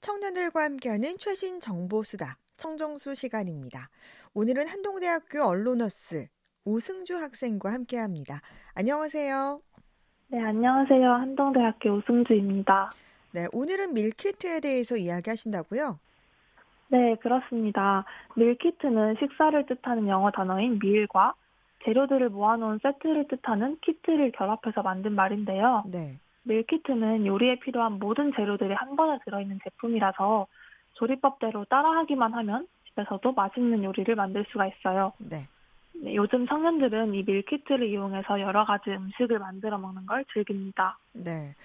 청년들과 함께하는 최신 정보 수다, 청정수 시간입니다. 오늘은 한동대학교 언로너스 오승주 학생과 함께합니다. 안녕하세요. 네, 안녕하세요. 한동대학교 오승주입니다. 네, 오늘은 밀키트에 대해서 이야기하신다고요? 네, 그렇습니다. 밀키트는 식사를 뜻하는 영어 단어인 밀과 재료들을 모아놓은 세트를 뜻하는 키트를 결합해서 만든 말인데요. 네, 밀키트는 요리에 필요한 모든 재료들이 한 번에 들어있는 제품이라서 조리법대로 따라하기만 하면 집에서도 맛있는 요리를 만들 수가 있어요. 네. 네, 요즘 청년들은 이 밀키트를 이용해서 여러 가지 음식을 만들어 먹는 걸 즐깁니다. 네.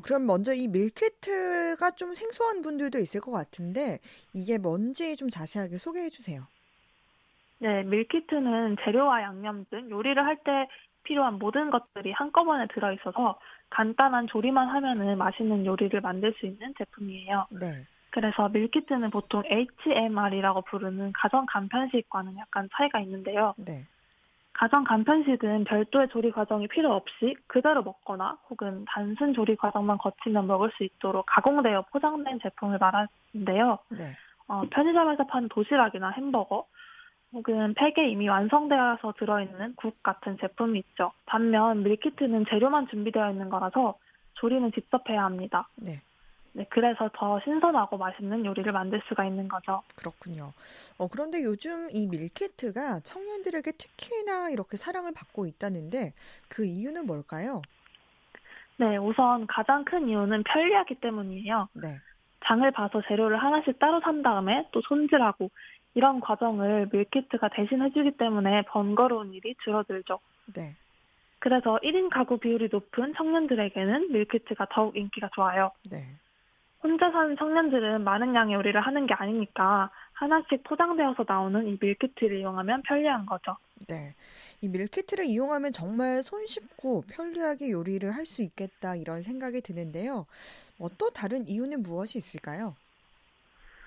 그럼 먼저 이 밀키트가 좀 생소한 분들도 있을 것 같은데, 이게 뭔지 좀 자세하게 소개해 주세요. 네, 밀키트는 재료와 양념 등 요리를 할 때 필요한 모든 것들이 한꺼번에 들어있어서 간단한 조리만 하면은 맛있는 요리를 만들 수 있는 제품이에요. 네, 그래서 밀키트는 보통 HMR이라고 부르는 가정 간편식과는 약간 차이가 있는데요. 네, 가정 간편식은 별도의 조리 과정이 필요 없이 그대로 먹거나 혹은 단순 조리 과정만 거치면 먹을 수 있도록 가공되어 포장된 제품을 말하는데요. 네. 편의점에서 파는 도시락이나 햄버거, 혹은 팩에 이미 완성되어서 들어있는 국 같은 제품이 있죠. 반면 밀키트는 재료만 준비되어 있는 거라서 조리는 직접 해야 합니다. 네. 네, 그래서 더 신선하고 맛있는 요리를 만들 수가 있는 거죠. 그렇군요. 그런데 요즘 이 밀키트가 청년들에게 특히나 이렇게 사랑을 받고 있다는데 그 이유는 뭘까요? 네, 우선 가장 큰 이유는 편리하기 때문이에요. 네, 장을 봐서 재료를 하나씩 따로 산 다음에 또 손질하고 이런 과정을 밀키트가 대신 해주기 때문에 번거로운 일이 줄어들죠. 네, 그래서 1인 가구 비율이 높은 청년들에게는 밀키트가 더욱 인기가 좋아요. 네, 혼자 사는 청년들은 많은 양의 요리를 하는 게 아니니까 하나씩 포장되어서 나오는 이 밀키트를 이용하면 편리한 거죠. 네. 이 밀키트를 이용하면 정말 손쉽고 편리하게 요리를 할 수 있겠다 이런 생각이 드는데요. 또 다른 이유는 무엇이 있을까요?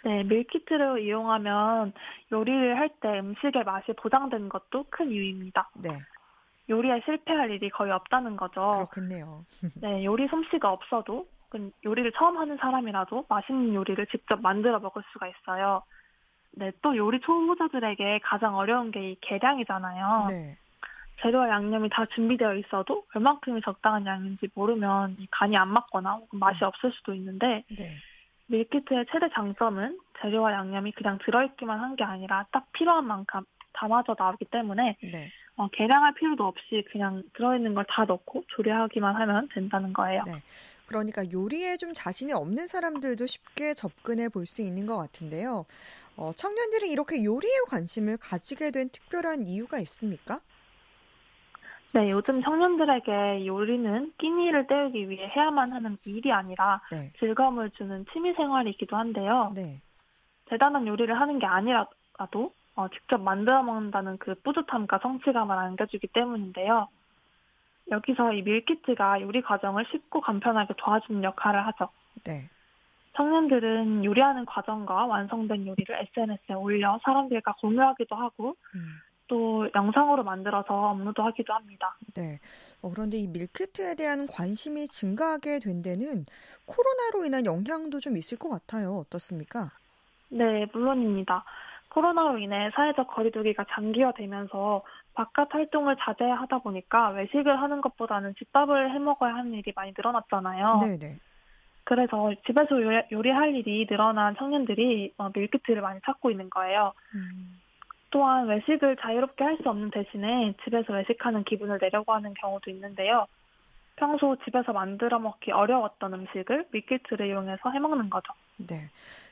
네, 밀키트를 이용하면 요리를 할 때 음식의 맛이 보장되는 것도 큰 이유입니다. 네, 요리에 실패할 일이 거의 없다는 거죠. 그렇겠네요. 네, 요리 솜씨가 없어도 요리를 처음 하는 사람이라도 맛있는 요리를 직접 만들어 먹을 수가 있어요. 네, 또 요리 초보자들에게 가장 어려운 게 이 계량이잖아요. 네, 재료와 양념이 다 준비되어 있어도 얼만큼이 적당한 양인지 모르면 이 간이 안 맞거나 혹은 맛이 음, 없을 수도 있는데 네, 밀키트의 최대 장점은 재료와 양념이 그냥 들어있기만 한 게 아니라 딱 필요한 만큼 담아져 나오기 때문에 네, 계량할 필요도 없이 그냥 들어있는 걸 다 넣고 조리하기만 하면 된다는 거예요. 네. 그러니까 요리에 좀 자신이 없는 사람들도 쉽게 접근해 볼 수 있는 것 같은데요. 청년들이 이렇게 요리에 관심을 가지게 된 특별한 이유가 있습니까? 네, 요즘 청년들에게 요리는 끼니를 때우기 위해 해야만 하는 일이 아니라 네, 즐거움을 주는 취미 생활이기도 한데요. 네, 대단한 요리를 하는 게 아니라도 직접 만들어 먹는다는 그 뿌듯함과 성취감을 안겨주기 때문인데요. 여기서 이 밀키트가 요리 과정을 쉽고 간편하게 도와주는 역할을 하죠. 네. 청년들은 요리하는 과정과 완성된 요리를 SNS에 올려 사람들과 공유하기도 하고 음. 또 영상으로 만들어서 업로드하기도 합니다. 네. 그런데 이 밀키트에 대한 관심이 증가하게 된 데는 코로나로 인한 영향도 좀 있을 것 같아요. 어떻습니까? 네, 물론입니다. 코로나로 인해 사회적 거리두기가 장기화되면서 바깥 활동을 자제하다 보니까 외식을 하는 것보다는 집밥을 해 먹어야 하는 일이 많이 늘어났잖아요. 네네. 그래서 집에서 요리할 일이 늘어난 청년들이 밀키트를 많이 찾고 있는 거예요. 음, 또한 외식을 자유롭게 할 수 없는 대신에 집에서 외식하는 기분을 내려고 하는 경우도 있는데요. 평소 집에서 만들어 먹기 어려웠던 음식을 밀키트를 이용해서 해 먹는 거죠. 네.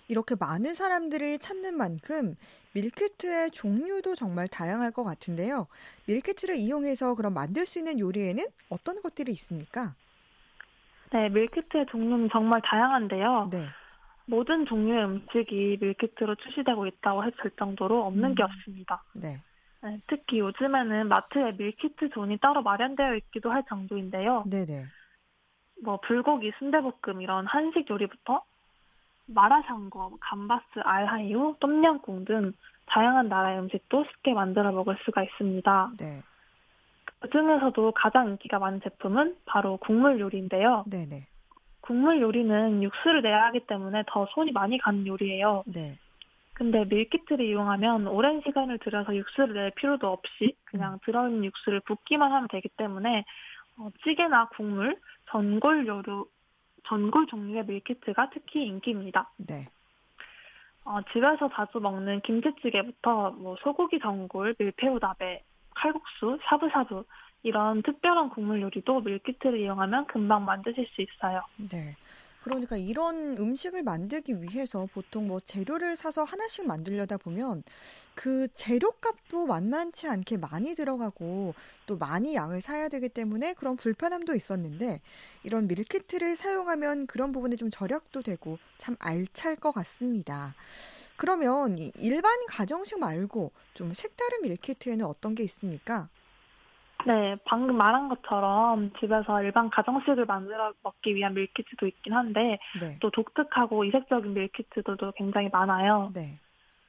이렇게 많은 사람들이 찾는 만큼 밀키트의 종류도 정말 다양할 것 같은데요. 밀키트를 이용해서 그럼 만들 수 있는 요리에는 어떤 것들이 있습니까? 네, 밀키트의 종류는 정말 다양한데요. 네. 모든 종류의 음식이 밀키트로 출시되고 있다고 했을 정도로 없는 게 음, 없습니다. 네. 네, 특히 요즘에는 마트에 밀키트 존이 따로 마련되어 있기도 할 정도인데요. 네네. 불고기, 순대볶음 이런 한식 요리부터 마라샹궈, 감바스, 알하이우, 똠양꿍 등 다양한 나라의 음식도 쉽게 만들어 먹을 수가 있습니다. 네. 그중에서도 가장 인기가 많은 제품은 바로 국물 요리인데요. 네네. 국물 요리는 육수를 내야 하기 때문에 더 손이 많이 가는 요리예요. 네. 근데 밀키트를 이용하면 오랜 시간을 들여서 육수를 낼 필요도 없이 음. 그냥 들어있는 육수를 붓기만 하면 되기 때문에 찌개나 국물, 전골 종류의 밀키트가 특히 인기입니다. 네. 집에서 자주 먹는 김치찌개부터 뭐 소고기 전골, 밀푀유나베, 칼국수, 샤브샤브 이런 특별한 국물 요리도 밀키트를 이용하면 금방 만드실 수 있어요. 네. 그러니까 이런 음식을 만들기 위해서 보통 뭐 재료를 사서 하나씩 만들려다 보면 그 재료값도 만만치 않게 많이 들어가고 또 많이 양을 사야 되기 때문에 그런 불편함도 있었는데 이런 밀키트를 사용하면 그런 부분에 좀 절약도 되고 참 알찰 것 같습니다. 그러면 이 일반 가정식 말고 좀 색다른 밀키트에는 어떤 게 있습니까? 네, 방금 말한 것처럼 집에서 일반 가정식을 만들어 먹기 위한 밀키트도 있긴 한데 네. 또 독특하고 이색적인 밀키트들도 굉장히 많아요. 네.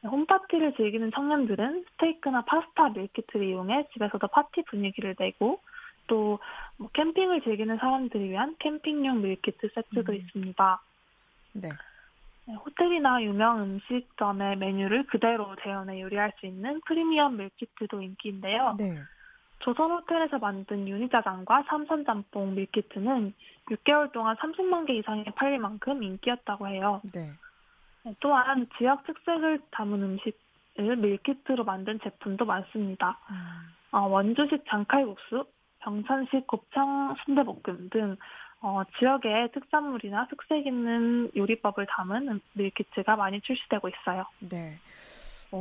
홈파티를 즐기는 청년들은 스테이크나 파스타 밀키트를 이용해 집에서도 파티 분위기를 내고 또 뭐 캠핑을 즐기는 사람들을 위한 캠핑용 밀키트 세트도 음. 있습니다. 네. 네, 호텔이나 유명 음식점의 메뉴를 그대로 재현해 요리할 수 있는 프리미엄 밀키트도 인기인데요. 네. 조선 호텔에서 만든 유니짜장과 삼선짬뽕 밀키트는 6개월 동안 30만 개 이상이 팔릴 만큼 인기였다고 해요. 네. 네, 또한 지역 특색을 담은 음식을 밀키트로 만든 제품도 많습니다. 원주식 장칼국수, 병천식 곱창 순대볶음 등 지역의 특산물이나 특색 있는 요리법을 담은 밀키트가 많이 출시되고 있어요. 네.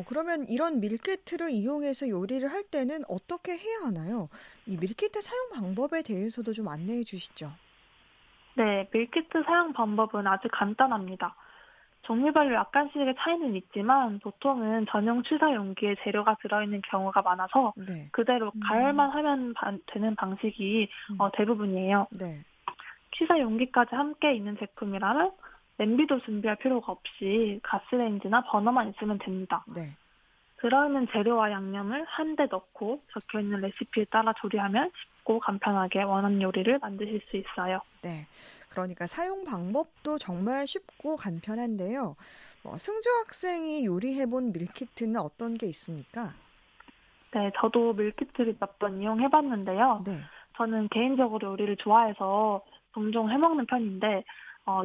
그러면 이런 밀키트를 이용해서 요리를 할 때는 어떻게 해야 하나요? 이 밀키트 사용 방법에 대해서도 좀 안내해 주시죠. 네, 밀키트 사용 방법은 아주 간단합니다. 종류별로 약간씩의 차이는 있지만 보통은 전용 취사 용기에 재료가 들어있는 경우가 많아서 네. 그대로 가열만 하면 되는 방식이 음. 대부분이에요. 네. 취사 용기까지 함께 있는 제품이라면 냄비도 준비할 필요가 없이 가스레인지나 버너만 있으면 됩니다. 네. 들어있는 재료와 양념을 한 대 넣고 적혀있는 레시피에 따라 조리하면 쉽고 간편하게 원하는 요리를 만드실 수 있어요. 네. 그러니까 사용 방법도 정말 쉽고 간편한데요. 승주 학생이 요리해본 밀키트는 어떤 게 있습니까? 네, 저도 밀키트를 몇 번 이용해봤는데요. 네. 저는 개인적으로 요리를 좋아해서 종종 해먹는 편인데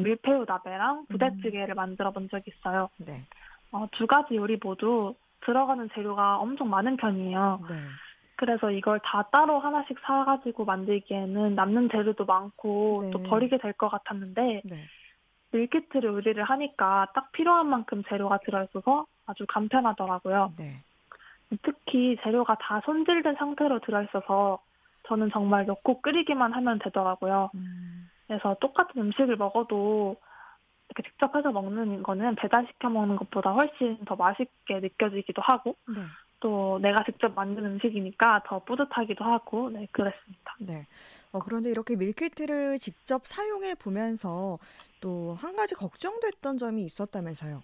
밀푀유나베랑 음. 부대찌개를 만들어 본 적이 있어요. 네. 두 가지 요리 모두 들어가는 재료가 엄청 많은 편이에요. 네. 그래서 이걸 다 따로 하나씩 사가지고 만들기에는 남는 재료도 많고 또 네. 버리게 될 것 같았는데 네. 밀키트를 요리를 하니까 딱 필요한 만큼 재료가 들어있어서 아주 간편하더라고요. 네. 특히 재료가 다 손질된 상태로 들어있어서 저는 정말 넣고 끓이기만 하면 되더라고요. 그래서 똑같은 음식을 먹어도 이렇게 직접 해서 먹는 거는 배달시켜 먹는 것보다 훨씬 더 맛있게 느껴지기도 하고 네. 또 내가 직접 만든 음식이니까 더 뿌듯하기도 하고 네, 그랬습니다. 네. 그런데 이렇게 밀키트를 직접 사용해 보면서 또 한 가지 걱정됐던 점이 있었다면서요.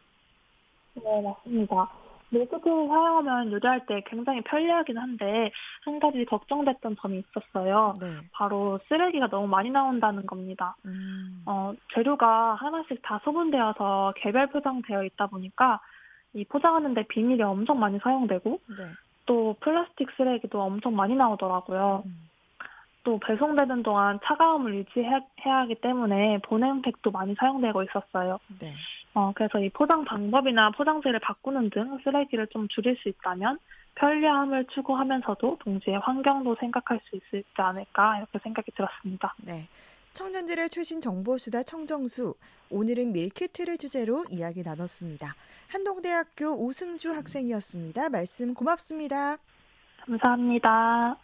네, 맞습니다. 밀키트를 사용하면 요리할 때 굉장히 편리하긴 한데 한 가지 걱정됐던 점이 있었어요. 네. 바로 쓰레기가 너무 많이 나온다는 겁니다. 음. 재료가 하나씩 다 소분되어서 개별 포장되어 있다 보니까 이 포장하는데 비닐이 엄청 많이 사용되고 네. 또 플라스틱 쓰레기도 엄청 많이 나오더라고요. 음. 또 배송되는 동안 차가움을 유지해야 하기 때문에 보냉팩도 많이 사용되고 있었어요. 네. 그래서 이 포장 방법이나 포장재를 바꾸는 등 쓰레기를 좀 줄일 수 있다면 편리함을 추구하면서도 동시에 환경도 생각할 수 있지 않을까 이렇게 생각이 들었습니다. 네. 청년들의 최신 정보수다 청정수. 오늘은 밀키트를 주제로 이야기 나눴습니다. 한동대학교 우승주 학생이었습니다. 말씀 고맙습니다. 감사합니다.